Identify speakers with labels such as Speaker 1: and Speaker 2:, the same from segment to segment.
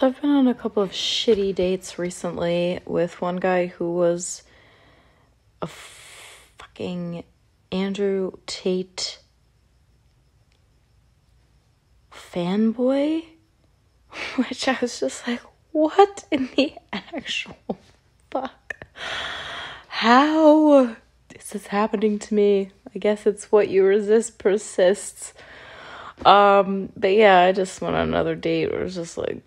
Speaker 1: So I've been on a couple of shitty dates recently with one guy who was a fucking Andrew Tate fanboy, which I was just like, what in the actual fuck? How is this happening to me? I guess it's what you resist persists. But yeah, I just went on another date where it was just like,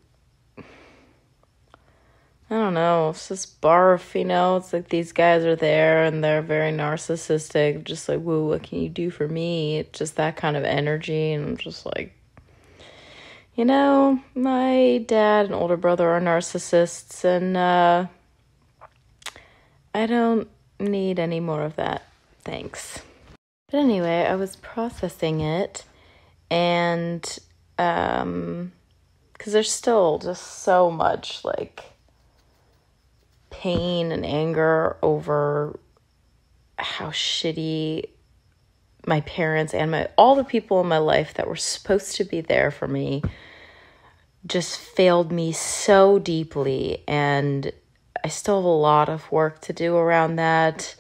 Speaker 1: I don't know, it's just barf, you know? It's like these guys are there and they're very narcissistic, just like, whoa, what can you do for me? It's just that kind of energy, and I'm just like, you know, my dad and older brother are narcissists, and I don't need any more of that, thanks. But anyway, I was processing it, and because there's still just so much, like, pain and anger over how shitty my parents and all the people in my life that were supposed to be there for me just failed me so deeply, and I still have a lot of work to do around that.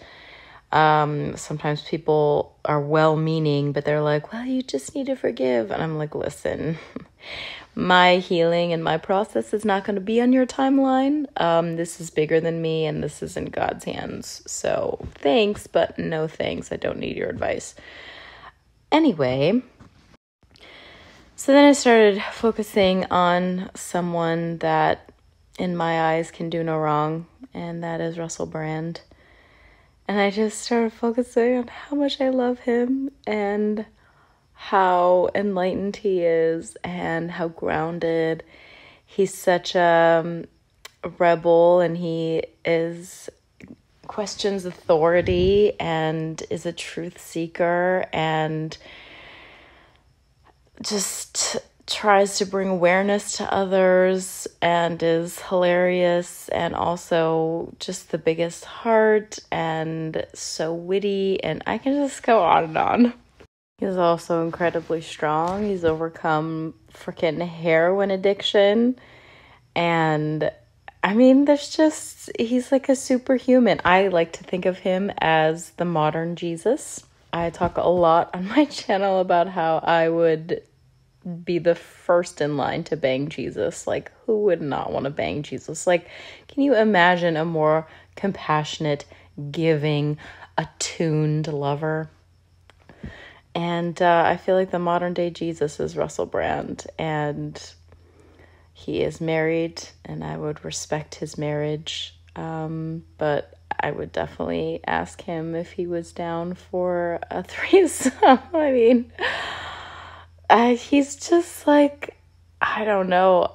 Speaker 1: Sometimes people are well-meaning, but they're like, well, you just need to forgive. And I'm like, listen, my healing and my process is not going to be on your timeline. This is bigger than me, and this is in God's hands. So thanks, but no thanks. I don't need your advice. Anyway, so then I started focusing on someone that, in my eyes, can do no wrong, and that is Russell Brand. And I just started focusing on how much I love him and how enlightened he is and how grounded. He's such a rebel, and he questions authority and is a truth seeker and just tries to bring awareness to others and is hilarious and also just the biggest heart and so witty, and I can just go on and on. He's also incredibly strong. He's overcome freaking heroin addiction. And I mean, he's like a superhuman. I like to think of him as the modern Jesus. I talk a lot on my channel about how I would be the first in line to bang Jesus. Like, who would not want to bang Jesus? Like, can you imagine a more compassionate, giving, attuned lover? And I feel like the modern day Jesus is Russell Brand, and he is married, and I would respect his marriage. But I would definitely ask him if he was down for a threesome. I mean, he's just like, I don't know.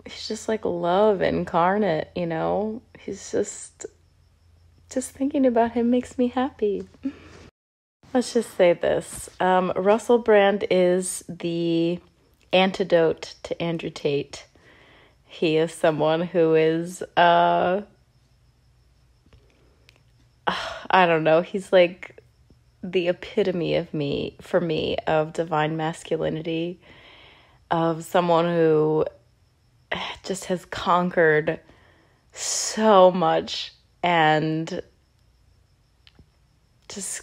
Speaker 1: He's just like love incarnate, you know? He's just thinking about him makes me happy. Let's just say this. Russell Brand is the antidote to Andrew Tate. He is someone who is, I don't know, he's like the epitome of divine masculinity, of someone who just has conquered so much and just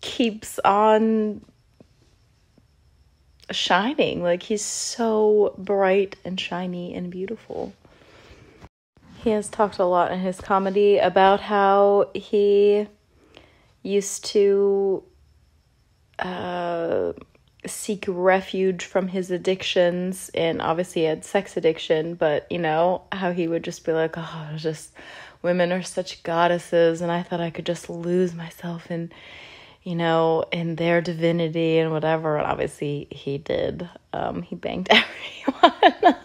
Speaker 1: keeps on shining. Like, he's so bright and shiny and beautiful. He has talked a lot in his comedy about how he used to seek refuge from his addictions, and obviously he had sex addiction, but you know, how he would just be like, oh, just women are such goddesses, and I thought I could just lose myself in, you know, in their divinity and whatever. And obviously he did. He banged everyone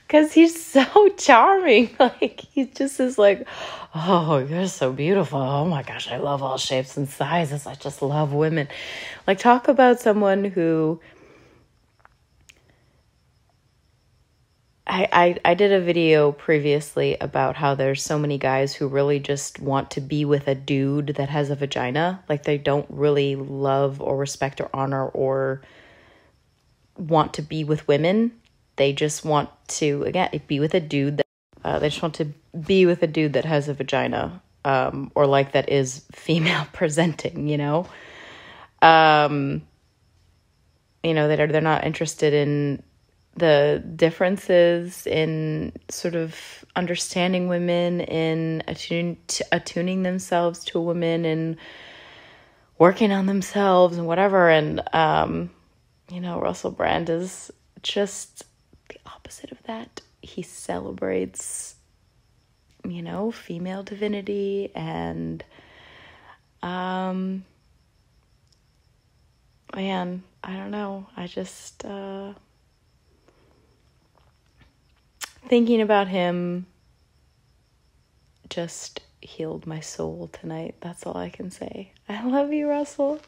Speaker 1: because he's so charming. Like, he just is like, oh, you're so beautiful. Oh my gosh, I love all shapes and sizes. I just love women. Like, talk about someone who I did a video previously about how there's so many guys who really just want to be with a dude that has a vagina. Like, they don't really love or respect or honor or want to be with women. they just want to, again, be with a dude that, they just want to be with a dude that has a vagina, or like that is female presenting, you know? They're not interested in the differences in sort of understanding women, in attuning themselves to a woman and working on themselves and whatever. And, Russell Brand is just the opposite of that. He celebrates, female divinity and, man, I don't know. I just, thinking about him just healed my soul tonight. That's all I can say. I love you, Russell.